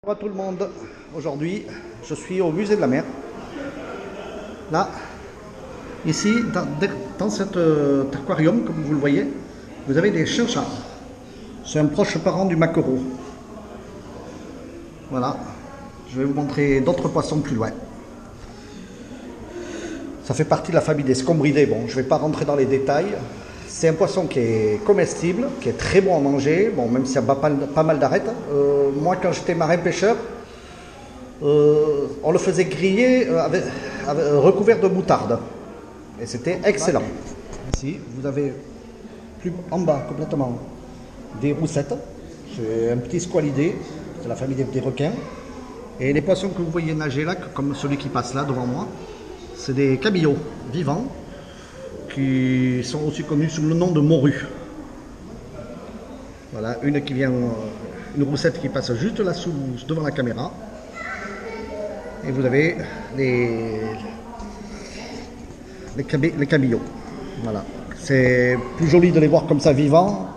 Bonjour à tout le monde, aujourd'hui je suis au musée de la mer. Là, ici, dans cet aquarium, comme vous le voyez, vous avez des chinchas. C'est un proche parent du maquereau. Voilà, je vais vous montrer d'autres poissons plus loin. Ça fait partie de la famille des scombridés. Bon, je ne vais pas rentrer dans les détails. C'est un poisson qui est comestible, qui est très bon à manger, bon, même s'il y a pas mal d'arêtes. Moi, quand j'étais marin-pêcheur, on le faisait griller recouvert de moutarde. Et c'était excellent. Ici, vous avez plus en bas complètement des roussettes. C'est un petit squalidé, c'est la famille des requins. Et les poissons que vous voyez nager là, comme celui qui passe là devant moi, c'est des cabillaud vivants qui sont aussi connus sous le nom de morues. Voilà, une roussette qui passe juste là devant la caméra. Et vous avez les cabillots. Voilà. C'est plus joli de les voir comme ça vivants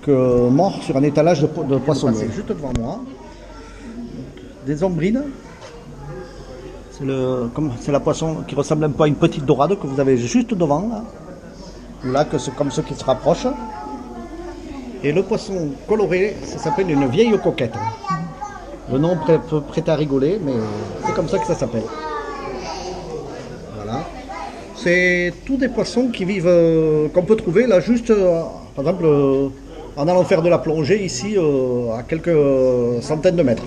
que morts sur un étalage de poissonniers. C'est juste devant moi. Des ombrines. C'est la poisson qui ressemble un peu à une petite dorade que vous avez juste devant. Là, c'est comme ceux qui se rapprochent. Et le poisson coloré, ça s'appelle une vieille coquette. Le nom peut prêter à rigoler, mais c'est comme ça que ça s'appelle. Voilà. C'est tous des poissons qui vivent, qu'on peut trouver là juste, par exemple, en allant faire de la plongée ici, à quelques centaines de mètres.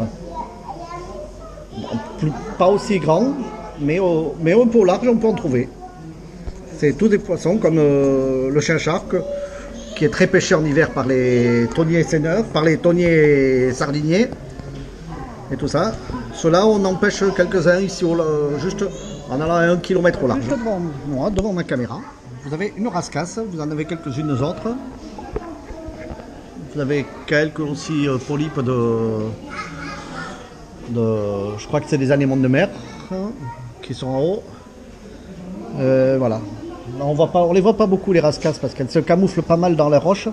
Pas aussi grand, mais un peu large, on peut en trouver. C'est tous des poissons comme le chinchard, qui est très pêché en hiver par les thoniers seineurs, par les thoniers sardiniers et tout ça. Ceux-là, on en pêche quelques-uns ici, juste en allant à 1 km au large. Juste devant moi, devant ma caméra, vous avez une rascasse, vous en avez quelques-unes autres. Vous avez quelques aussi polypes je crois que c'est des anémones de mer qui sont en haut. Voilà. Là, on les voit pas beaucoup les rascasses parce qu'elles se camouflent pas mal dans les roches.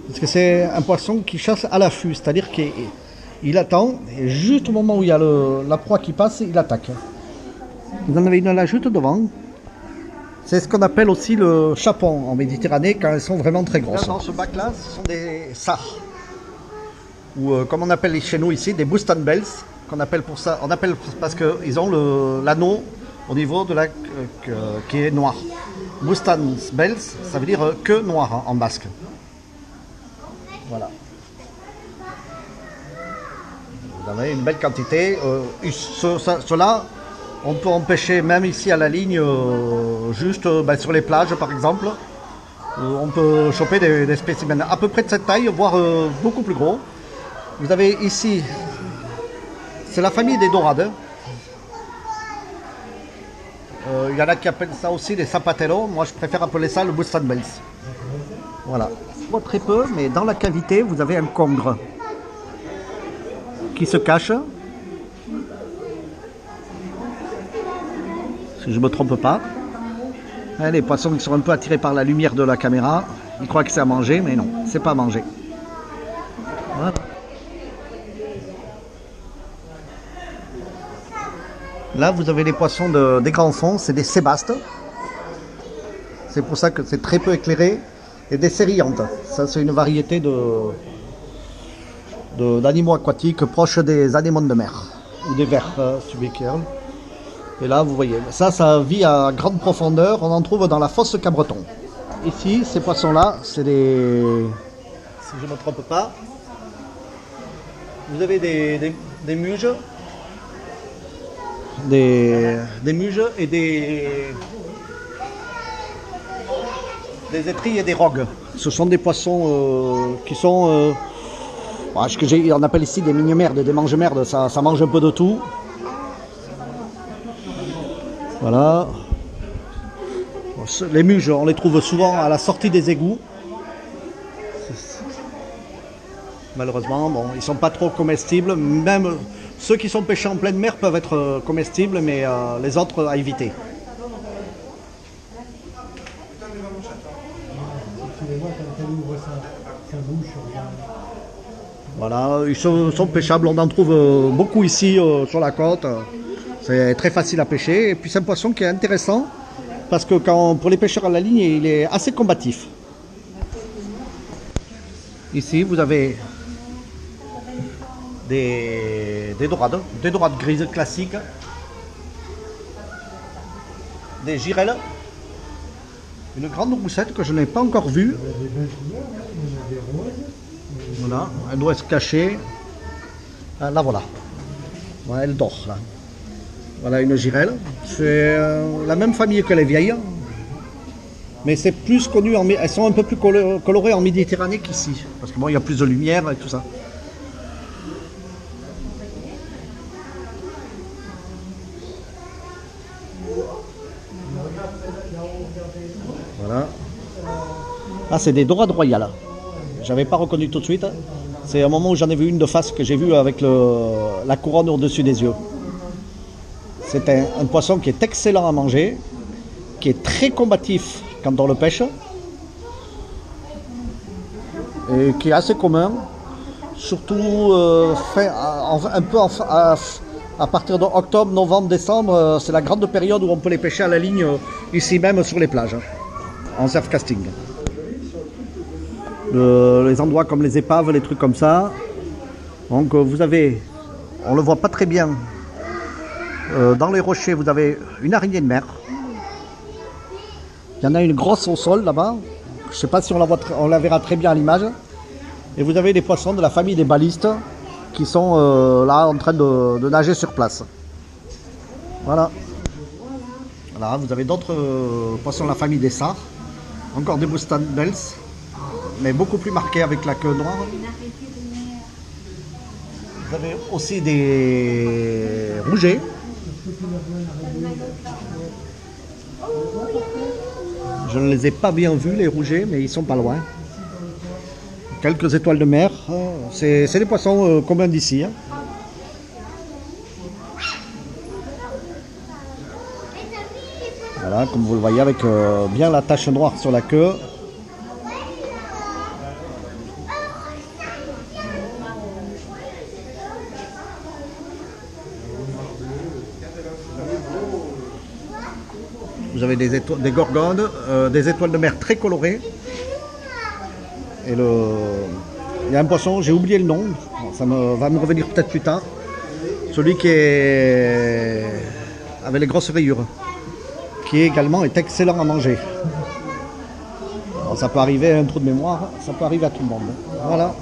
Parce que c'est un poisson qui chasse à l'affût, c'est-à-dire qu'il attend et juste au moment où il y a la proie qui passe, il attaque. Vous en avez une là juste devant. C'est ce qu'on appelle aussi le chapon en Méditerranée quand elles sont vraiment très grosses. Là, dans ce bac-là, ce sont des sarres. Ou comme on appelle chez nous ici, des Boustanbels, qu'on appelle pour ça. On appelle parce qu'ils ont l'anneau au niveau de qui est noir. Boustanbels, ça veut dire queue noire en basque. Voilà. Vous en avez une belle quantité. Ceux-là, on peut en pêcher même ici à la ligne, juste sur les plages par exemple. On peut choper des spécimens à peu près de cette taille, voire beaucoup plus gros. Vous avez ici, c'est la famille des dorades. Il y en a qui appellent ça aussi des sapatelos. Moi, je préfère appeler ça le Boustanbels. Voilà. On voit très peu, mais dans la cavité, vous avez un congre qui se cache. Si je ne me trompe pas. Les poissons qui sont un peu attirés par la lumière de la caméra, ils croient que c'est à manger, mais non, c'est pas à manger. Voilà. Là, vous avez les poissons des grands fonds, c'est des sébastes. C'est pour ça que c'est très peu éclairé. Et des sérillantes. Ça, c'est une variété d'animaux aquatiques proches des anémones de mer. Ou des vers subicaires. Et là, vous voyez, ça vit à grande profondeur. On en trouve dans la fosse Cabreton. Ici, ces poissons-là, c'est des... Si je ne me trompe pas, vous avez des muges. Des muges et des étrilles et des rogues. Ce sont des poissons qui sont... on appelle ici des mini-merdes, des mange-merdes. Ça mange un peu de tout. Voilà. Les muges, on les trouve souvent à la sortie des égouts. Malheureusement, bon, ils ne sont pas trop comestibles. Même ceux qui sont pêchés en pleine mer peuvent être comestibles, mais les autres à éviter. Tu les vois quand elle ouvre sa bouche, Voilà, ils sont pêchables, on en trouve beaucoup ici sur la côte. C'est très facile à pêcher. Et puis c'est un poisson qui est intéressant parce que pour les pêcheurs à la ligne, il est assez combatif. Ici, vous avez des dorades grises classiques, des girelles, une grande roussette que je n'ai pas encore vue. Voilà, elle doit se cacher. Ah, là voilà. Voilà, elle dort là. Voilà une girelle. C'est la même famille que les vieilles. Mais c'est plus connu, elles sont un peu plus colorées en Méditerranée qu'ici. Parce que bon, il y a plus de lumière et tout ça. Voilà. Ah, c'est des dorades royales. J'avais pas reconnu tout de suite. C'est un moment où j'en ai vu une de face que j'ai vue avec la couronne au-dessus des yeux. C'est un poisson qui est excellent à manger, qui est très combatif quand on le pêche et qui est assez commun, surtout un peu à partir d'octobre, novembre, décembre. C'est la grande période où on peut les pêcher à la ligne ici même sur les plages, en surf casting. Les endroits comme les épaves, les trucs comme ça. Donc vous avez, on le voit pas très bien, dans les rochers vous avez une araignée de mer. Il y en a une grosse au sol là-bas. Je ne sais pas si on la verra très bien à l'image. Et vous avez des poissons de la famille des balistes qui sont là en train de nager sur place. Voilà. Voilà, vous avez d'autres poissons de la famille des sards. Encore des Bustandels, mais beaucoup plus marqués avec la queue noire. Vous avez aussi des rougets. Je ne les ai pas bien vus, les rougets, mais ils sont pas loin. Quelques étoiles de mer. C'est des poissons communs d'ici. Hein. Voilà, comme vous le voyez, avec bien la tache noire sur la queue. Vous avez des gorgones, des étoiles de mer très colorées. Et il y a un poisson, j'ai oublié le nom, ça va me revenir peut-être plus tard. Celui qui est avec les grosses rayures, qui également est excellent à manger. Alors, ça peut arriver à un trou de mémoire, ça peut arriver à tout le monde. Voilà.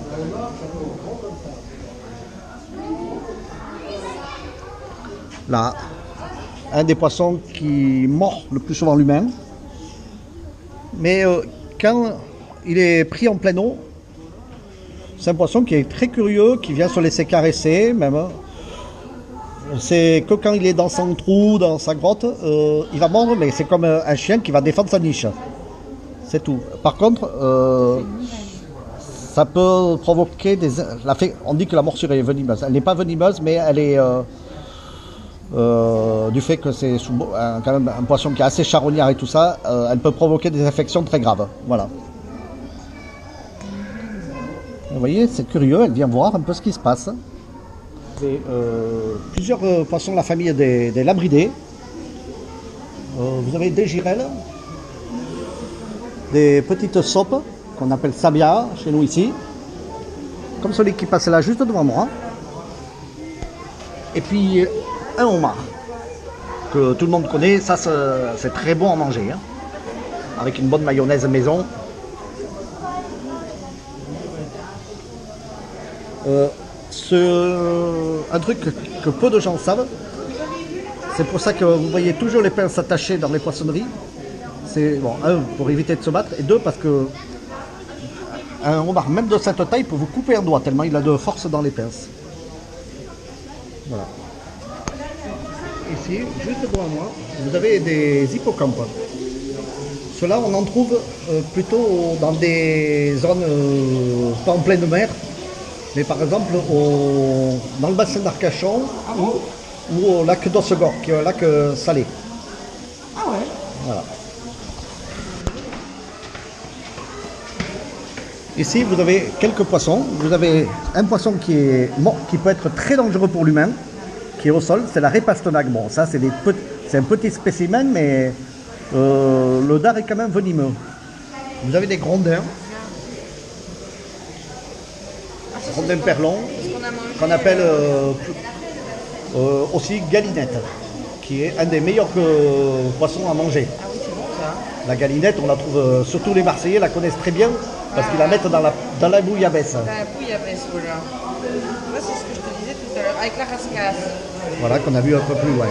Là, un des poissons qui mord le plus souvent l'humain. Mais quand il est pris en pleine eau, c'est un poisson qui est très curieux, qui vient se laisser caresser même. C'est que quand il est dans son trou, dans sa grotte, il va mordre, mais c'est comme un chien qui va défendre sa niche. C'est tout. Par contre, ça peut provoquer on dit que la morsure est venimeuse. Elle n'est pas venimeuse, mais elle est... du fait que c'est quand même un poisson qui est assez charognard et tout ça, elle peut provoquer des infections très graves. Voilà. Vous voyez, c'est curieux, elle vient voir un peu ce qui se passe. Plusieurs poissons de la famille des labridés. Vous avez des girelles, des petites sopes qu'on appelle sabia chez nous ici, comme celui qui passait là juste devant moi. Et puis un homard que tout le monde connaît, ça c'est très bon à manger, hein, avec une bonne mayonnaise maison. Un truc que peu de gens savent, c'est pour ça que vous voyez toujours les pinces attachées dans les poissonneries. C'est bon, un, pour éviter de se battre, et deux, parce que un homard même de cette taille peut vous couper un doigt tellement il a de force dans les pinces. Voilà. Ici, juste devant moi, vous avez des hippocampes. Ceux-là, on en trouve plutôt dans des zones pas en pleine mer, mais par exemple dans le bassin d'Arcachon ou au lac d'Ossegor, qui est un lac salé. Ah ouais. Voilà. Ici, vous avez quelques poissons. Vous avez un poisson qui est mort, qui peut être très dangereux pour l'humain, qui est au sol. C'est la raie pastenague. Bon, ça, c'est un petit spécimen, mais le dard est quand même venimeux. Vous avez des grondins. Grondin perlon, qu'on appelle aussi galinette, qui est un des meilleurs poissons à manger. Ah oui, c'est bon ça. La galinette, on la trouve, surtout les Marseillais la connaissent très bien, parce qu'ils la mettent dans la bouillabaisse. La bouillabaisse, voilà. Là, c'est ce que je te disais tout à l'heure, avec la rascasse. Voilà, qu'on a vu un peu plus loin.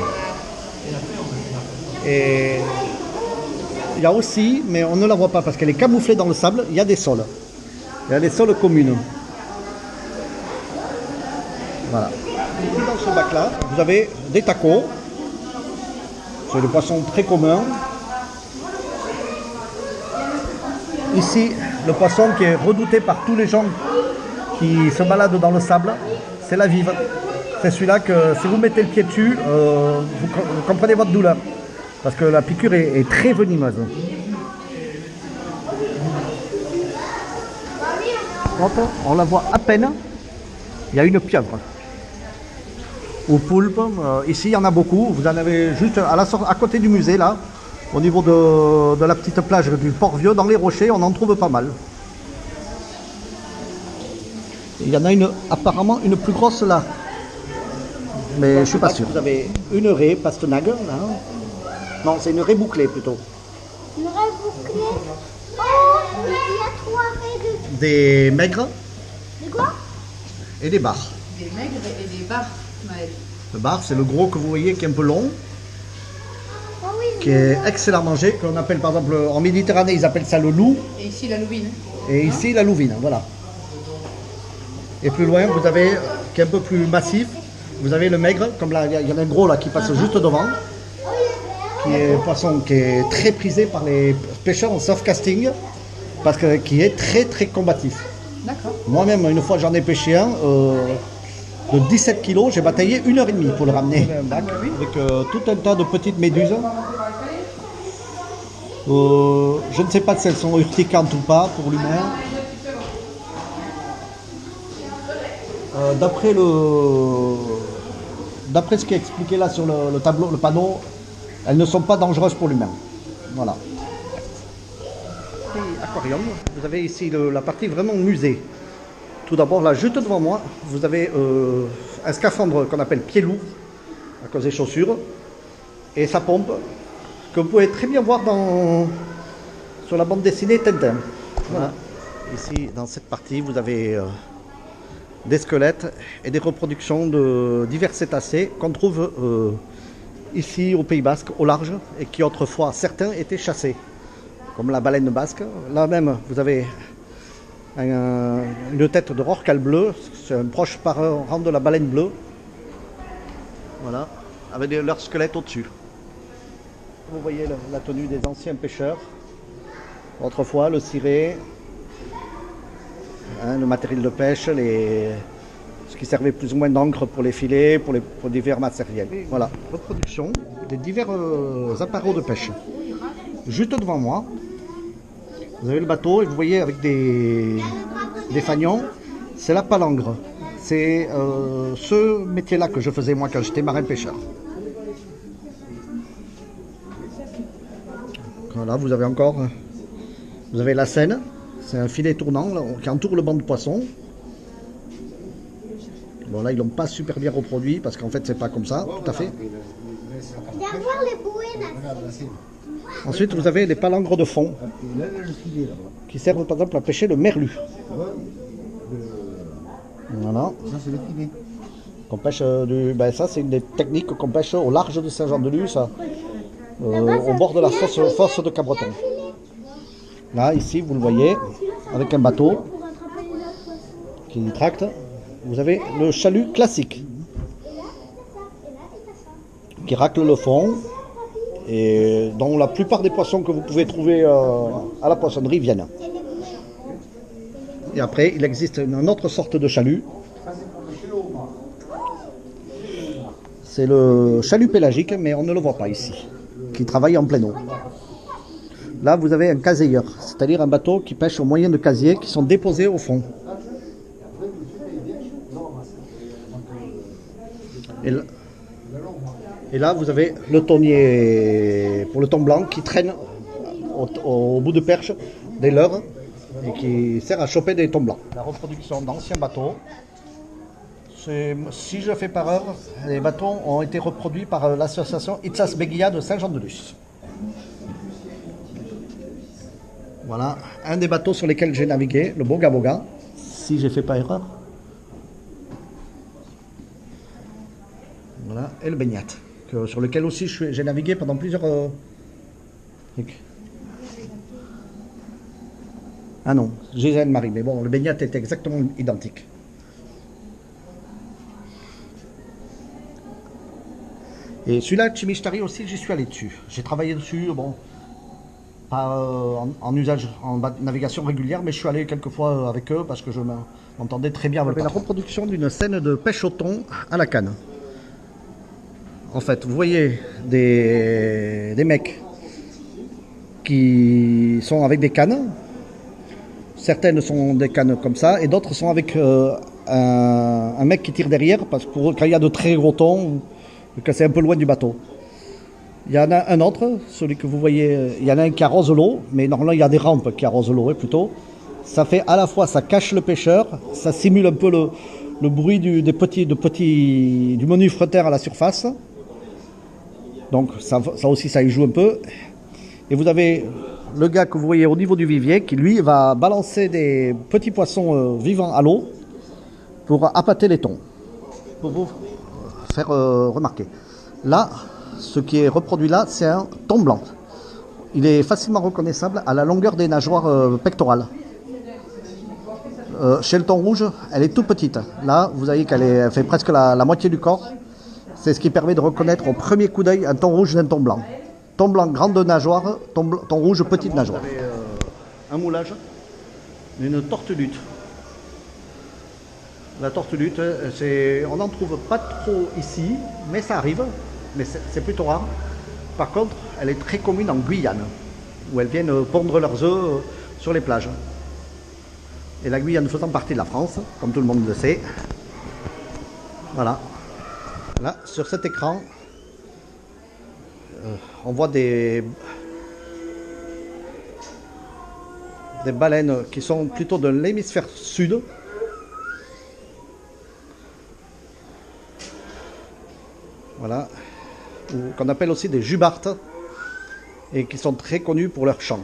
Et il y a aussi, mais on ne la voit pas parce qu'elle est camouflée dans le sable, il y a des sols. Il y a des sols communes. Voilà. Ici, dans ce bac-là, vous avez des tacos. C'est des poissons très communs. Ici, le poisson qui est redouté par tous les gens qui se baladent dans le sable, c'est la vive. C'est celui-là que, si vous mettez le pied dessus, vous comprenez votre douleur. Parce que la piqûre est très venimeuse. Hop, on la voit à peine. Il y a une pieuvre. Au poulpe, ici il y en a beaucoup. Vous en avez juste à côté du musée, là, au niveau de la petite plage du Port-Vieux, dans les rochers, on en trouve pas mal. Il y en a apparemment une plus grosse là. Mais je suis pas sûr. Vous avez une raie pastenague, là. Non, c'est une raie bouclée plutôt. Une raie bouclée. Oh, il y a 3 raies de... Des maigres De quoi? et des bars. Des maigres et des bars, Maël. Le bar, c'est le gros que vous voyez qui est un peu long, Oh oui, qui est excellent à manger, qu'on appelle par exemple en Méditerranée, ils appellent ça le loup, Et ici, la louvine. et ici la louvine, voilà. Et plus loin, vous avez, qui est un peu plus massif, vous avez le maigre, comme là, il y en a un gros là qui passe juste devant, qui est un poisson qui est très prisé par les pêcheurs en soft casting, parce que qui est très très combatif. D'accord. Moi-même, une fois j'en ai pêché un de 17 kilos, j'ai bataillé 1h30 pour le ramener. Un bac avec tout un tas de petites méduses. Je ne sais pas si elles sont urticantes ou pas pour l'humain. D'après ce qui est expliqué là sur le tableau, le panneau, elles ne sont pas dangereuses pour l'humain. Voilà. Et aquarium, vous avez ici la partie vraiment musée. Tout d'abord, là, juste devant moi, vous avez un scaphandre qu'on appelle pied loup, à cause des chaussures, et sa pompe, que vous pouvez très bien voir sur la bande dessinée Tintin. Voilà. Ici, dans cette partie, vous avez des squelettes et des reproductions de divers cétacés qu'on trouve ici au Pays Basque, au large, et qui autrefois, certains étaient chassés, comme la baleine basque. Là même, vous avez une tête de rorqual bleu, c'est un proche parent de la baleine bleue. Voilà, avec leur squelette au-dessus. Vous voyez la tenue des anciens pêcheurs. Autrefois, le ciré, le matériel de pêche, ce qui servait plus ou moins d'encre pour les filets, pour divers matériels. Voilà, reproduction des divers appareils de pêche. Juste devant moi, vous avez le bateau et vous voyez avec des fanions, c'est la palangre. C'est ce métier-là que je faisais moi quand j'étais marin-pêcheur. Voilà, vous avez la Seine, c'est un filet tournant là, qui entoure le banc de poissons. Bon là ils l'ont pas super bien reproduit parce qu'en fait c'est pas comme ça, tout à fait. Viens voir les bouées là. Ensuite vous avez les palangres de fond qui servent par exemple à pêcher le merlu. Voilà. Ça, c'est le filet. Qu'on pêche ça c'est une des techniques qu'on pêche au large de Saint-Jean-de-Luz, au bord de la fosse de Cabreton. Là, ici, vous le voyez, avec un bateau qui tracte. Vous avez le chalut classique qui racle le fond et dont la plupart des poissons que vous pouvez trouver à la poissonnerie viennent. Et après, il existe une autre sorte de chalut. C'est le chalut pélagique, mais on ne le voit pas ici, qui travaille en pleine eau. Là, vous avez un casier, c'est-à-dire un bateau qui pêche au moyen de casiers qui sont déposés au fond. Et là, vous avez le tonnier pour le thon blanc qui traîne au bout de perche des leurres et qui sert à choper des thons blancs. La reproduction d'anciens bateaux. Si je fais par heure, les bateaux ont été reproduits par l'association Itzas Beguia de Saint-Jean-de-Luz. Voilà, un des bateaux sur lesquels j'ai navigué, le Boga Boga, si j'ai fait pas erreur. Voilà, et le Baignat, sur lequel aussi j'ai navigué pendant plusieurs... Ah non, Gisèle Marie, mais bon, le Baignat est exactement identique. Et celui-là, Chimishtari aussi, j'y suis allé dessus. J'ai travaillé dessus, bon, pas en usage, en navigation régulière, mais je suis allé quelques fois avec eux parce que je m'entendais très bien avec la reproduction d'une scène de pêche au thon à la canne. En fait, vous voyez des mecs qui sont avec des cannes. Certaines sont des cannes comme ça, et d'autres sont avec un mec qui tire derrière, parce que quand il y a de très gros thons, que c'est un peu loin du bateau. Il y en a un autre, celui que vous voyez, il y en a un qui arrose l'eau, mais normalement il y a des rampes qui arrosent l'eau plutôt. Ça fait à la fois, ça cache le pêcheur, ça simule un peu le bruit du menu frotteur à la surface. Donc ça aussi, ça y joue un peu. Et vous avez le gars que vous voyez au niveau du vivier qui lui va balancer des petits poissons vivants à l'eau pour appâter les thons. Pour vous faire remarquer. Là, ce qui est reproduit là, c'est un thon blanc. Il est facilement reconnaissable à la longueur des nageoires pectorales. Chez le thon rouge, elle est toute petite. Là, vous voyez qu'elle fait presque la moitié du corps. C'est ce qui permet de reconnaître au premier coup d'œil un thon rouge d'un thon blanc. Thon blanc, grande nageoire, thon rouge, petite nageoire. Vous avez un moulage d'une tortue-lutte. La tortue-lutte, on n'en trouve pas trop ici, mais ça arrive, mais c'est plutôt rare. Par contre, elle est très commune en Guyane, où elles viennent pondre leurs œufs sur les plages. Et la Guyane faisant partie de la France, comme tout le monde le sait. Voilà. Là, sur cet écran, on voit des baleines qui sont plutôt de l'hémisphère sud. Voilà, qu'on appelle aussi des jubartes et qui sont très connus pour leur chant,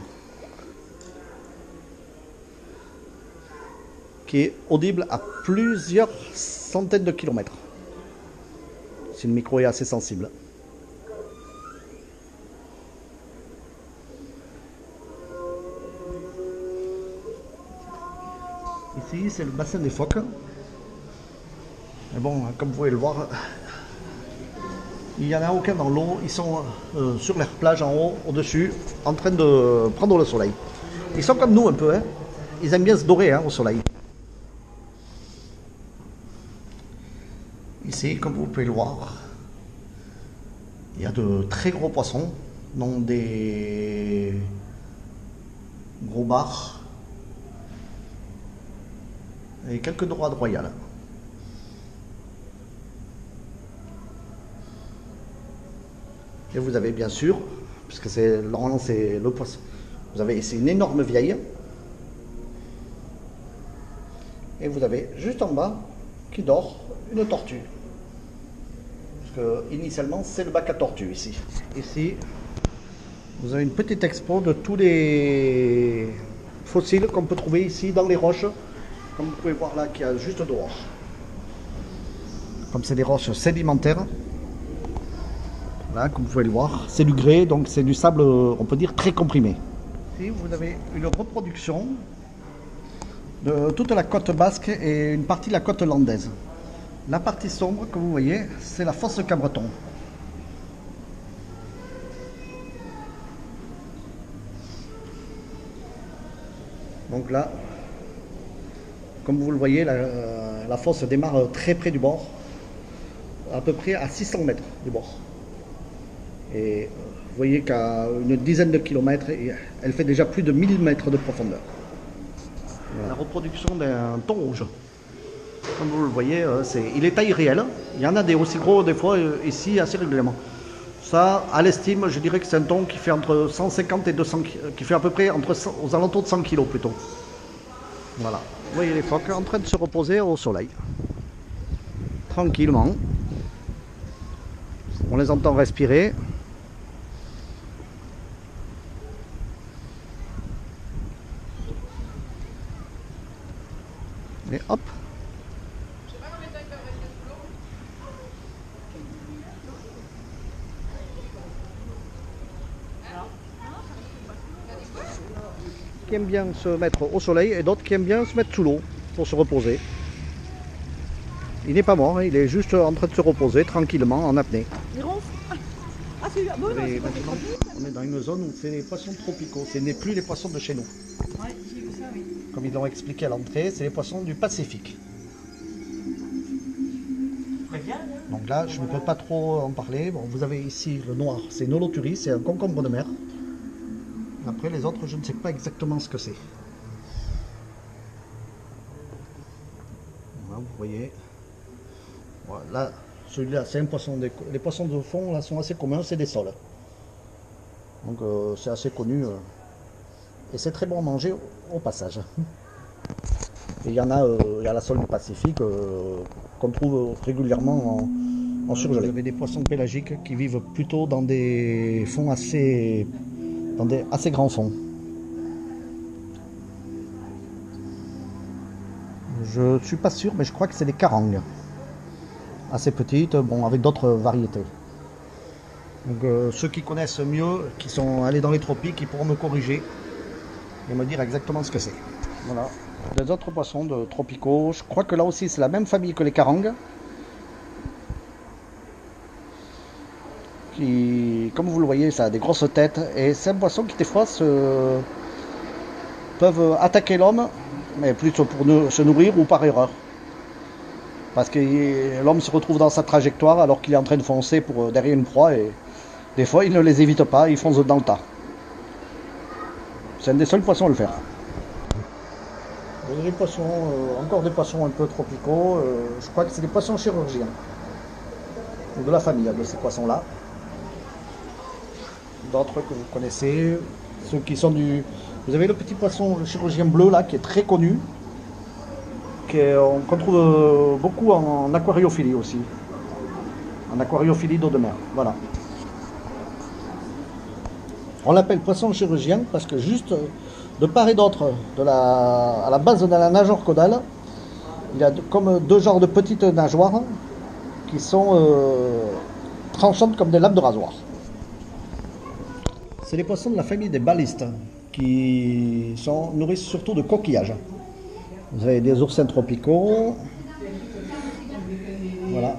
qui est audible à plusieurs centaines de kilomètres, si le micro est assez sensible. Ici, c'est le bassin des phoques. Mais bon, comme vous pouvez le voir, il n'y en a aucun dans l'eau. Ils sont sur leur plage en haut, au-dessus, en train de prendre le soleil. Ils sont comme nous un peu, hein. Ils aiment bien se dorer au soleil. Ici, comme vous pouvez le voir, il y a de très gros poissons, dont des gros bars et quelques dorades royales. Et vous avez bien sûr, puisque normalement c'est le poisson, vous avez ici une énorme vieille. Et vous avez juste en bas, qui dort, une tortue. Parce que initialement c'est le bac à tortue ici. Ici, vous avez une petite expo de tous les fossiles qu'on peut trouver ici dans les roches. Comme vous pouvez voir là, qu'il y a juste dehors. Comme c'est des roches sédimentaires. Là, comme vous pouvez le voir, c'est du grès, donc c'est du sable, on peut dire, très comprimé. Ici, vous avez une reproduction de toute la côte basque et une partie de la côte landaise. La partie sombre que vous voyez, c'est la fosse Cabreton. Donc là, comme vous le voyez, la fosse démarre très près du bord, à peu près à 600 mètres du bord. Et voyez qu'à une dizaine de kilomètres, elle fait déjà plus de 1000 mètres de profondeur. Voilà. La reproduction d'un thon rouge. Comme vous le voyez, il est taille réelle. Il y en a des aussi gros des fois ici assez régulièrement. Ça, à l'estime, je dirais que c'est un thon qui fait entre 150 et 200 qui fait à peu près aux alentours de 100 kg plutôt. Voilà. Vous voyez les phoques en train de se reposer au soleil. Tranquillement. On les entend respirer. Et hop. Qui aiment bien se mettre au soleil et d'autres qui aiment bien se mettre sous l'eau pour se reposer. Il n'est pas mort, il est juste en train de se reposer tranquillement en apnée. Il ronfle. Ah, c'est bon, maintenant, on est dans une zone où c'est les poissons tropicaux, ce n'est plus les poissons de chez nous. Ouais, j'ai vu ça, oui. Comme ils l'ont expliqué à l'entrée, c'est les poissons du Pacifique. Donc là, je ne peux pas trop en parler. Bon, vous avez ici le noir, c'est une holoturie, c'est un concombre de mer. Après les autres, je ne sais pas exactement ce que c'est. Voilà, vous voyez. Voilà, celui-là, c'est un poisson. Les poissons de fond là sont assez communs, c'est des sols. Donc c'est assez connu. Et c'est très bon à manger au passage. Et il y en a, il y a la sole du Pacifique qu'on trouve régulièrement en surgelé. Vous avez des poissons pélagiques qui vivent plutôt dans des fonds assez grands fonds. Je ne suis pas sûr, mais je crois que c'est des carangues. Assez petites, bon, avec d'autres variétés. Donc ceux qui connaissent mieux, qui sont allés dans les tropiques, ils pourront me corriger et me dire exactement ce que c'est. Voilà. Des autres poissons de tropicaux. Je crois que là aussi c'est la même famille que les carangues. Qui, comme vous le voyez, ça a des grosses têtes. Et c'est un poisson qui des fois peuvent attaquer l'homme, mais plutôt pour se nourrir ou par erreur. Parce que l'homme se retrouve dans sa trajectoire alors qu'il est en train de foncer derrière une proie et des fois il ne les évite pas, il fonce dans le tas. C'est un des seuls poissons à le faire. Des poissons, encore des poissons un peu tropicaux, je crois que c'est des poissons chirurgiens. Ou de la famille de ces poissons-là. D'autres que vous connaissez, ceux qui sont du... Vous avez le petit poisson, le chirurgien bleu là, qui est très connu. Qu'on trouve beaucoup en aquariophilie aussi. En aquariophilie d'eau de mer, voilà. On l'appelle poisson chirurgien parce que juste de part et d'autre, à la base de la nageoire caudale, il y a comme deux genres de petites nageoires qui sont tranchantes comme des lames de rasoir. C'est les poissons de la famille des balistes qui nourrissent surtout de coquillages. Vous avez des oursins tropicaux, voilà,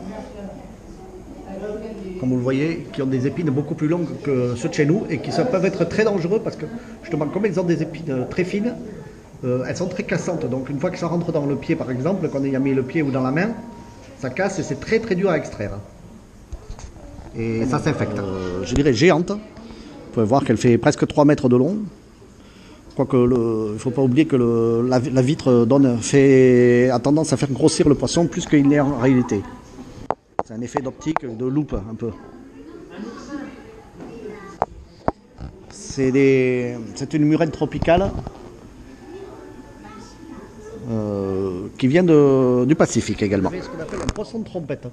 comme vous le voyez, qui ont des épines beaucoup plus longues que ceux de chez nous et qui peuvent être très dangereux parce que justement comme ils ont des épines très fines, elles sont très cassantes. Donc une fois que ça rentre dans le pied par exemple, qu'on y a mis le pied ou dans la main, ça casse et c'est très très dur à extraire. Et ça s'infecte. Je dirais géante, vous pouvez voir qu'elle fait presque 3 mètres de long. Il ne faut pas oublier que la vitre a tendance à faire grossir le poisson plus qu'il n'est en réalité. C'est un effet d'optique, de loupe un peu. C'est une murène tropicale qui vient du Pacifique également. C'est ce qu'on appelle un poisson de trompette.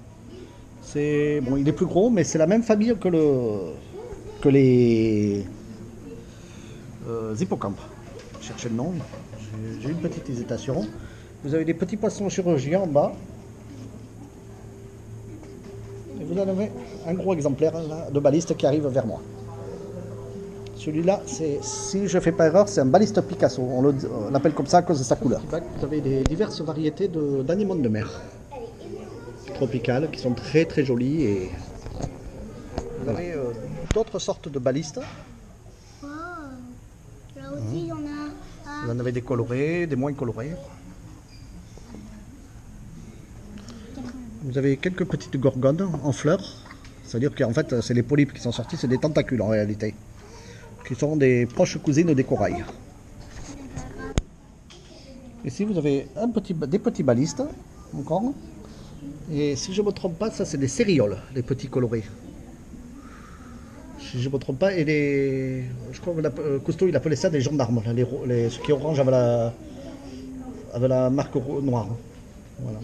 Bon, il est plus gros, mais c'est la même famille que les hippocampes. Cherchez le nom, j'ai une petite hésitation. Vous avez des petits poissons chirurgiens en bas. Et vous en avez un gros exemplaire là, de baliste qui arrive vers moi. Celui-là, si je ne fais pas erreur, c'est un baliste Picasso. On l'appelle comme ça à cause de sa couleur. Vous avez diverses variétés d'anémones de mer tropicales qui sont très très jolies. Et vous avez d'autres sortes de balistes. Oh, là aussi, il y en a. Vous en avez des colorés, des moins colorés. Vous avez quelques petites gorgones en fleurs. C'est-à-dire qu'en fait, c'est les polypes qui sont sortis, c'est des tentacules en réalité, qui sont des proches cousines des corails. Ici, vous avez des petits balistes, encore. Et si je ne me trompe pas, ça c'est des cérioles, les petits colorés. Si je ne me trompe pas, et je crois que Cousteau il appelait ça des gendarmes, là, ceux qui orange avec la marque noire. Voilà.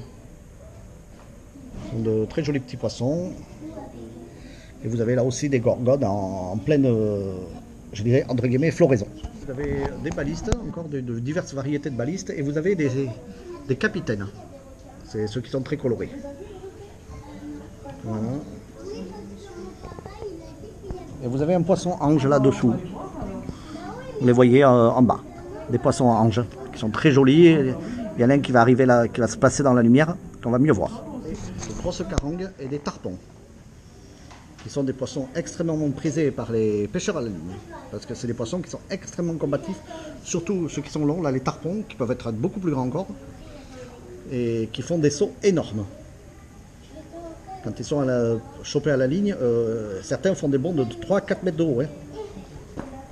Ce sont de très jolis petits poissons. Et vous avez là aussi des gorgones en pleine, je dirais, entre guillemets, floraison. Vous avez des balistes, encore de diverses variétés de balistes, et vous avez des capitaines. C'est ceux qui sont très colorés. Voilà. Et vous avez un poisson ange là-dessous. Vous les voyez en bas. Des poissons anges qui sont très jolis. Il y en a un qui va arriver là, qui va se passer dans la lumière, qu'on va mieux voir. Des grosses carangues et des tarpons, qui sont des poissons extrêmement prisés par les pêcheurs à la ligne. Parce que c'est des poissons qui sont extrêmement combatifs, surtout ceux qui sont longs, là les tarpons, qui peuvent être beaucoup plus grands encore, et qui font des sauts énormes. Quand ils sont chopés à la ligne, certains font des bonds de 3-4 mètres de haut. Hein.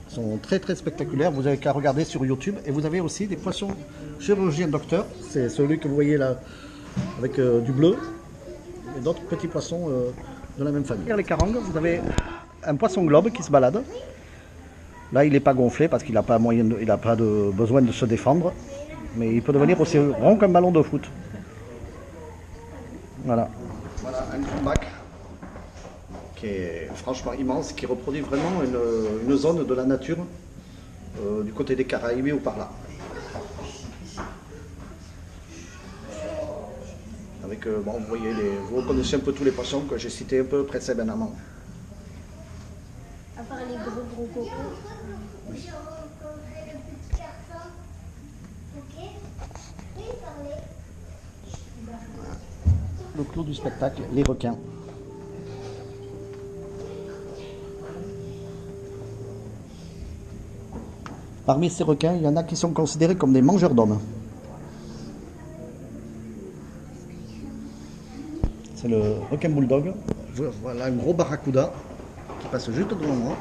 Ils sont très très spectaculaires, vous avez qu'à regarder sur YouTube. Et vous avez aussi des poissons chirurgiens docteurs, c'est celui que vous voyez là, avec du bleu, et d'autres petits poissons de la même famille. Les carangues, vous avez un poisson globe qui se balade. Là, il n'est pas gonflé parce qu'il n'a pas besoin de se défendre. Mais il peut devenir aussi rond qu'un ballon de foot. Voilà. Voilà un grand bac qui est franchement immense, qui reproduit vraiment une zone de la nature du côté des Caraïbes ou par là. Avec, bon, vous voyez, vous reconnaissez un peu tous les poissons que j'ai cités un peu précédemment. À part les gros cocos. Oui. Le clou du spectacle, les requins. Parmi ces requins, il y en a qui sont considérés comme des mangeurs d'hommes. C'est le requin bulldog. Voilà un gros barracuda qui passe juste devant moi.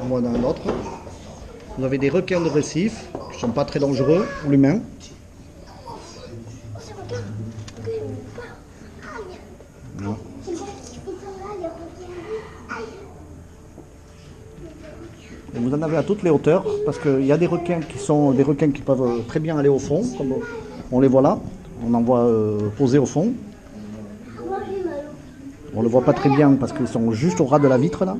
On voit un autre. Vous avez des requins de récif qui ne sont pas très dangereux pour l'humain. Non. Et vous en avez à toutes les hauteurs parce qu'il y a des requins qui peuvent très bien aller au fond, comme on les voit là. On en voit poser au fond. On ne le voit pas très bien parce qu'ils sont juste au ras de la vitre là.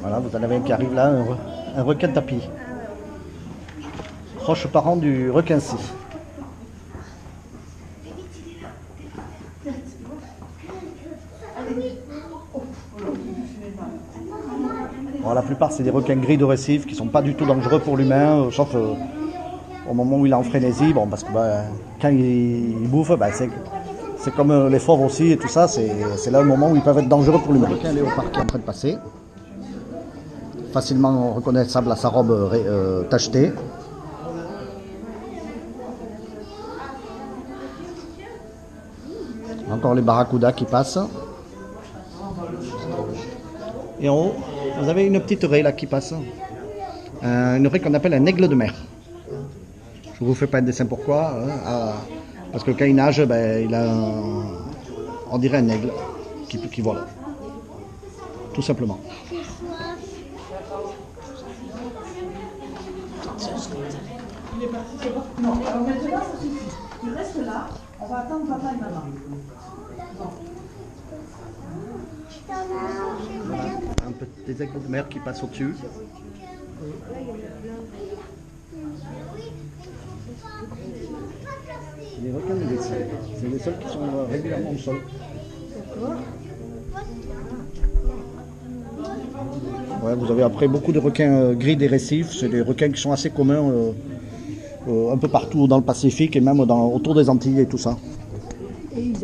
Voilà, vous en avez un qui arrive là, un requin tapis. Proche parent du requin-ci. Bon, la plupart c'est des requins gris de récif qui sont pas du tout dangereux pour l'humain, sauf au moment où il est en frénésie. Bon, parce que quand il bouffe, c'est comme les fauves aussi et tout ça, c'est là le moment où ils peuvent être dangereux pour l'humain. Le requin léopard qui est en train de passer, facilement reconnaissable à sa robe tachetée. Encore les barracudas qui passent. Et en haut, vous avez une petite raie là qui passe. Une raie qu'on appelle un aigle de mer. Je ne vous fais pas un dessin pourquoi. Parce que quand il nage, il a on dirait un aigle qui vole. Tout simplement. Non, alors maintenant, ça suffit. Tu restes là, on va attendre papa et maman. Des aigles de mer qui passent au-dessus. Les requins de vaisselle. C'est les seuls qui sont régulièrement au sol. Ouais, vous avez après beaucoup de requins gris des récifs. C'est des requins qui sont assez communs un peu partout dans le Pacifique et même autour des Antilles et tout ça.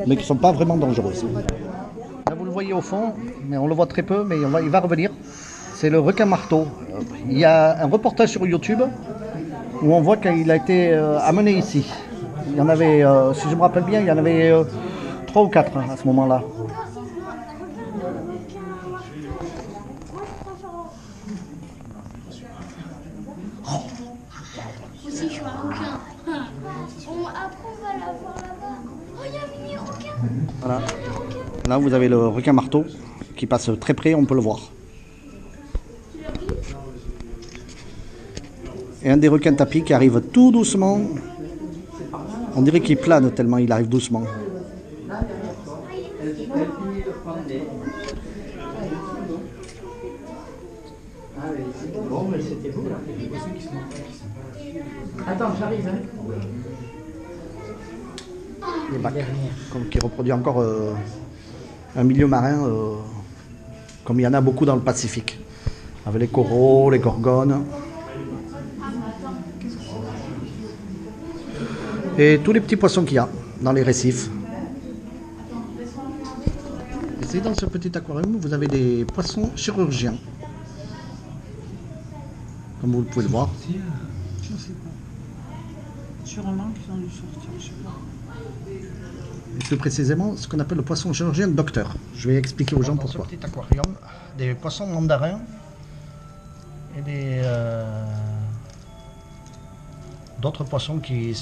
mais qui ne sont pas vraiment dangereuses. Là, vous le voyez au fond, mais on le voit très peu, mais il va revenir. C'est le requin marteau. Il y a un reportage sur YouTube où on voit qu'il a été amené ici. Il y en avait, si je me rappelle bien, il y en avait 3 ou 4 à ce moment-là. Aussi, je suis un requin. Après, on va la voir là-bas. Oh, il y a un mini requin. Voilà. Là, vous avez le requin marteau qui passe très près, on peut le voir. Et un des requins tapis qui arrive tout doucement. On dirait qu'il plane tellement il arrive doucement. Attends, j'arrive. Les bacs, qui reproduit encore un milieu marin comme il y en a beaucoup dans le Pacifique. Avec les coraux, les gorgones. Et tous les petits poissons qu'il y a dans les récifs. Et dans ce petit aquarium, vous avez des poissons chirurgiens. Comme vous pouvez le voir. Je sais pas. Sûrement qu'ils ont dû sortir, je sais pas. Et plus précisément, ce qu'on appelle le poisson chirurgien docteur. Je vais expliquer aux gens pourquoi. Dans ce petit aquarium, des poissons mandarins et d'autres poissons qui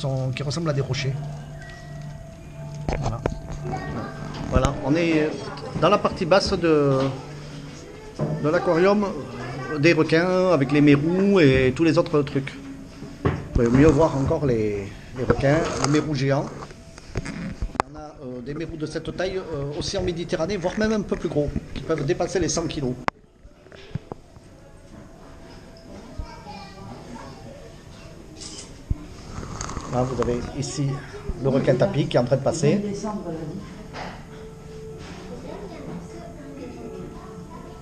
ressemblent à des rochers. Voilà. Voilà, on est dans la partie basse de l'aquarium des requins avec les mérous et tous les autres trucs. Vous pouvez mieux voir encore les requins, les mérous géants. Il y en a des mérous de cette taille aussi en Méditerranée, voire même un peu plus gros, qui peuvent dépasser les 100 kg. Là, vous avez ici le requin tapis qui est en train de passer.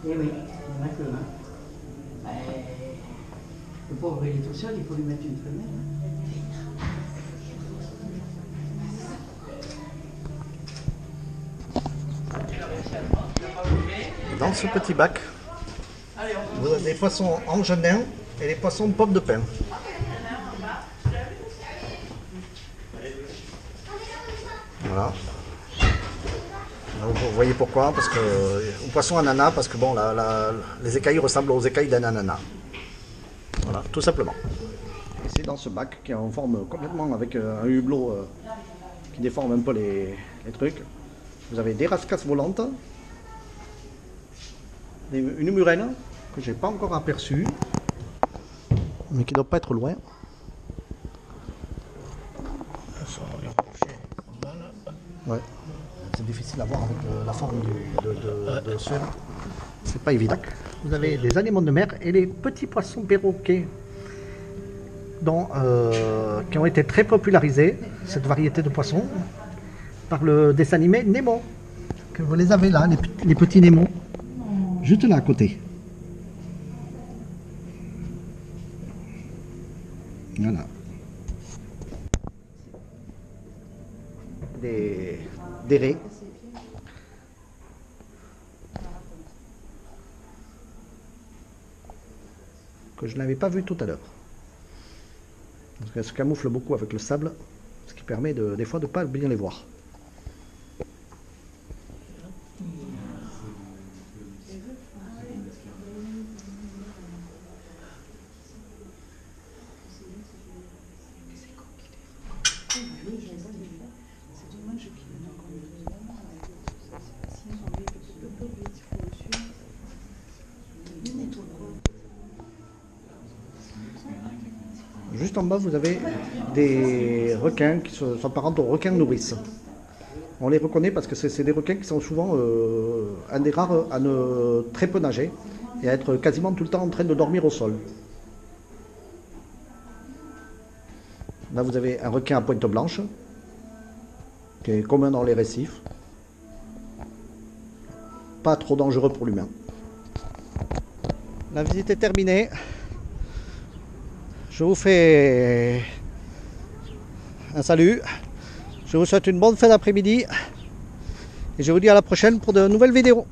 Eh oui, il y en a que là. Le pauvre, il est tout seul, il faut lui mettre une femelle. Dans ce petit bac, vous avez des poissons angenins et les poissons pommes de pin. Voilà. Donc, vous voyez pourquoi, parce que au poisson ananas, parce que bon, les écailles ressemblent aux écailles d'un ananas. Voilà, tout simplement. Ici dans ce bac qui est en forme complètement avec un hublot qui déforme un peu les trucs, vous avez des rascasses volantes, une murène que j'ai pas encore aperçue, mais qui ne doit pas être loin. Ouais. C'est difficile à voir avec la forme de ce. C'est pas évident. Vous avez les anémones de mer et les petits poissons perroquets qui ont été très popularisés, cette variété de poissons, par le dessin animé Nemo. Que vous les avez là, les petits Nemo, juste là à côté. Voilà. Des raies. Que je n'avais pas vu tout à l'heure. Parce qu'elles se camouflent beaucoup avec le sable, ce qui permet des fois de ne pas bien les voir. Juste en bas, vous avez des requins qui s'apparentent aux requins nourrices. On les reconnaît parce que c'est des requins qui sont souvent un des rares à ne très peu nager et à être quasiment tout le temps en train de dormir au sol. Là, vous avez un requin à pointe blanche qui est commun dans les récifs. Pas trop dangereux pour l'humain. La visite est terminée. Je vous fais un salut. Je vous souhaite une bonne fin d'après-midi. Et je vous dis à la prochaine pour de nouvelles vidéos.